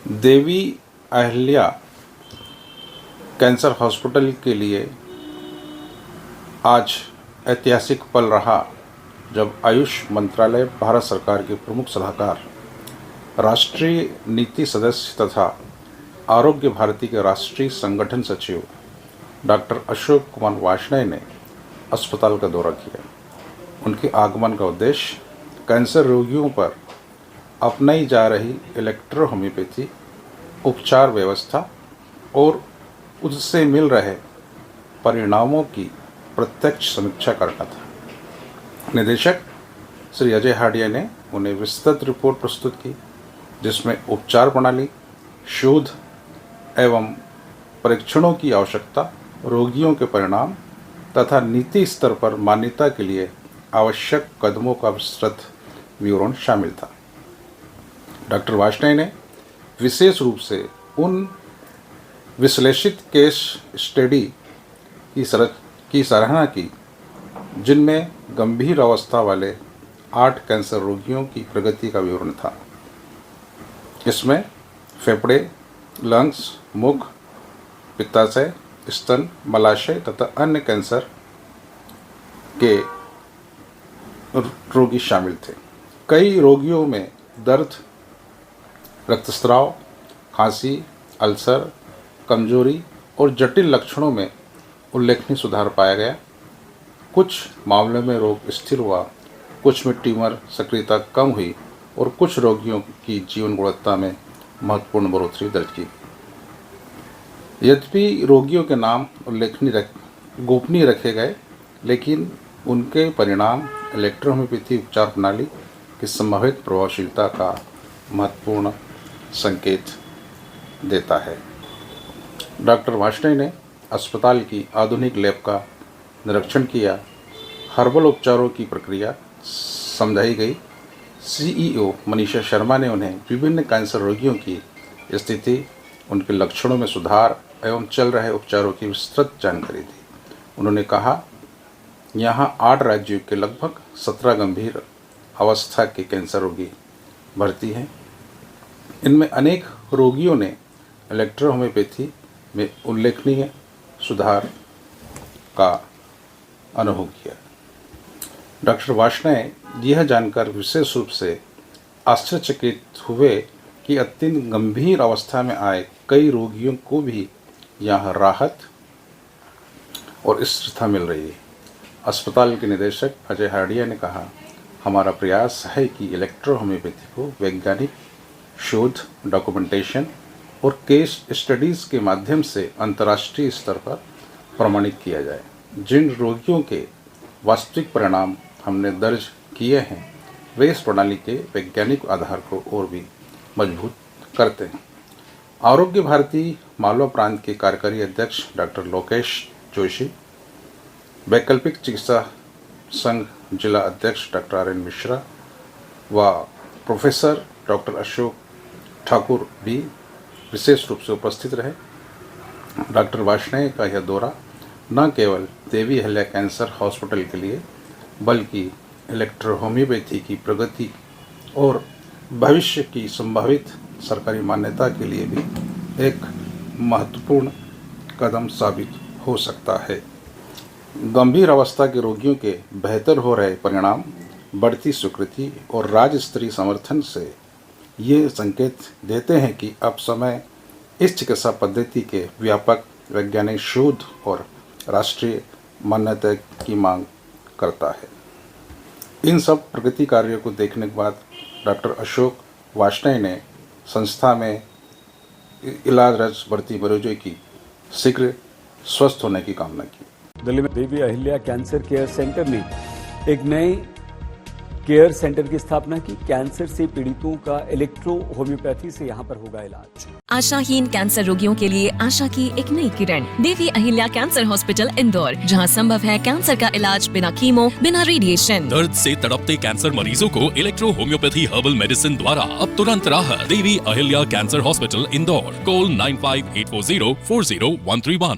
देवी Ahilya cancer hospital के लिए आज ऐतिहासिक पल रहा जब आयुष मंत्रालय भारत सरकार के प्रमुख सलाहकार, राष्ट्रीय नीति सदस्य तथा आरोग्य भारती के राष्ट्रीय संगठन सचिव डॉक्टर अशोक कुमार वार्ष्णेय ने अस्पताल का दौरा किया। उनके आगमन का उद्देश्य कैंसर रोगियों पर अपनाई जा रही इलेक्ट्रो होम्योपैथी उपचार व्यवस्था और उससे मिल रहे परिणामों की प्रत्यक्ष समीक्षा करना था। निदेशक श्री अजय हाडिया ने उन्हें विस्तृत रिपोर्ट प्रस्तुत की, जिसमें उपचार प्रणाली, शोध एवं परीक्षणों की आवश्यकता, रोगियों के परिणाम तथा नीति स्तर पर मान्यता के लिए आवश्यक कदमों का विस्तृत विवरण शामिल था। डॉक्टर वार्ष्णेय ने विशेष रूप से उन विश्लेषित केस स्टडी की सराहना की जिनमें गंभीर अवस्था वाले 8 कैंसर रोगियों की प्रगति का विवरण था। इसमें फेफड़े, लंग्स, मुख, पित्ताशय, स्तन, मलाशय तथा अन्य कैंसर के रोगी शामिल थे। कई रोगियों में दर्द, रक्तस्राव, खांसी, अल्सर, कमजोरी और जटिल लक्षणों में उल्लेखनीय सुधार पाया गया। कुछ मामलों में रोग स्थिर हुआ, कुछ में ट्यूमर सक्रियता कम हुई और कुछ रोगियों की जीवन गुणवत्ता में महत्वपूर्ण बढ़ोतरी दर्ज की। यद्यपि रोगियों के नाम गोपनीय रखे गए, लेकिन उनके परिणाम इलेक्ट्रो होम्योपैथी उपचार प्रणाली की संभावित प्रभावशीलता का महत्वपूर्ण संकेत देता है। डॉक्टर वार्ष्णेय ने अस्पताल की आधुनिक लैब का निरीक्षण किया। हर्बल उपचारों की प्रक्रिया समझाई गई। सीईओ मनीषा शर्मा ने उन्हें विभिन्न कैंसर रोगियों की स्थिति, उनके लक्षणों में सुधार एवं चल रहे उपचारों की विस्तृत जानकारी दी। उन्होंने कहा, यहाँ 8 राज्यों के लगभग 17 गंभीर अवस्था के कैंसर रोगी भर्ती हैं। इनमें अनेक रोगियों ने इलेक्ट्रो होम्योपैथी में उल्लेखनीय सुधार का अनुभव किया। डॉक्टर वार्ष्णेय यह जानकर विशेष रूप से आश्चर्यचकित हुए कि अत्यंत गंभीर अवस्था में आए कई रोगियों को भी यहाँ राहत और स्थिरता मिल रही है। अस्पताल के निदेशक अजय हाडिया ने कहा, हमारा प्रयास है कि इलेक्ट्रो होम्योपैथी को वैज्ञानिक शोध, डॉक्यूमेंटेशन और केस स्टडीज़ के माध्यम से अंतर्राष्ट्रीय स्तर पर प्रमाणित किया जाए। जिन रोगियों के वास्तविक परिणाम हमने दर्ज किए हैं, वे इस प्रणाली के वैज्ञानिक आधार को और भी मजबूत करते हैं। आरोग्य भारती मालवा प्रांत के कार्यकारी अध्यक्ष डॉक्टर लोकेश जोशी, वैकल्पिक चिकित्सा संघ जिला अध्यक्ष डॉक्टर आर एन मिश्रा व प्रोफेसर डॉक्टर अशोक ठाकुर भी विशेष रूप से उपस्थित रहे। डॉक्टर वार्ष्णेय का यह दौरा न केवल देवी अहिल्या कैंसर हॉस्पिटल के लिए, बल्कि इलेक्ट्रो होम्योपैथी की प्रगति और भविष्य की संभावित सरकारी मान्यता के लिए भी एक महत्वपूर्ण कदम साबित हो सकता है। गंभीर अवस्था के रोगियों के बेहतर हो रहे परिणाम, बढ़ती स्वीकृति और राज्य स्तरीय समर्थन से ये संकेत देते हैं कि अब समय इस चिकित्सा पद्धति के व्यापक वैज्ञानिक शोध और राष्ट्रीय मान्यता की मांग करता है। इन सब प्रगति कार्यों को देखने के बाद डॉक्टर अशोक वार्ष्णेय ने संस्था में इलाजरत भर्ती मरीजों की शीघ्र स्वस्थ होने की कामना की। दिल्ली में देवी अहिल्या कैंसर केयर सेंटर ने एक नए केयर सेंटर की स्थापना की। कैंसर से पीड़ितों का इलेक्ट्रो होम्योपैथी से यहां पर होगा इलाज। आशाहीन कैंसर रोगियों के लिए आशा की एक नई किरण, देवी अहिल्या कैंसर हॉस्पिटल इंदौर, जहां संभव है कैंसर का इलाज बिना कीमो, बिना रेडिएशन। दर्द से तड़पते कैंसर मरीजों को इलेक्ट्रो होम्योपैथी हर्बल मेडिसिन द्वारा अब तुरंत राहत। Devi Ahilya cancer hospital Indore, call 9584040131।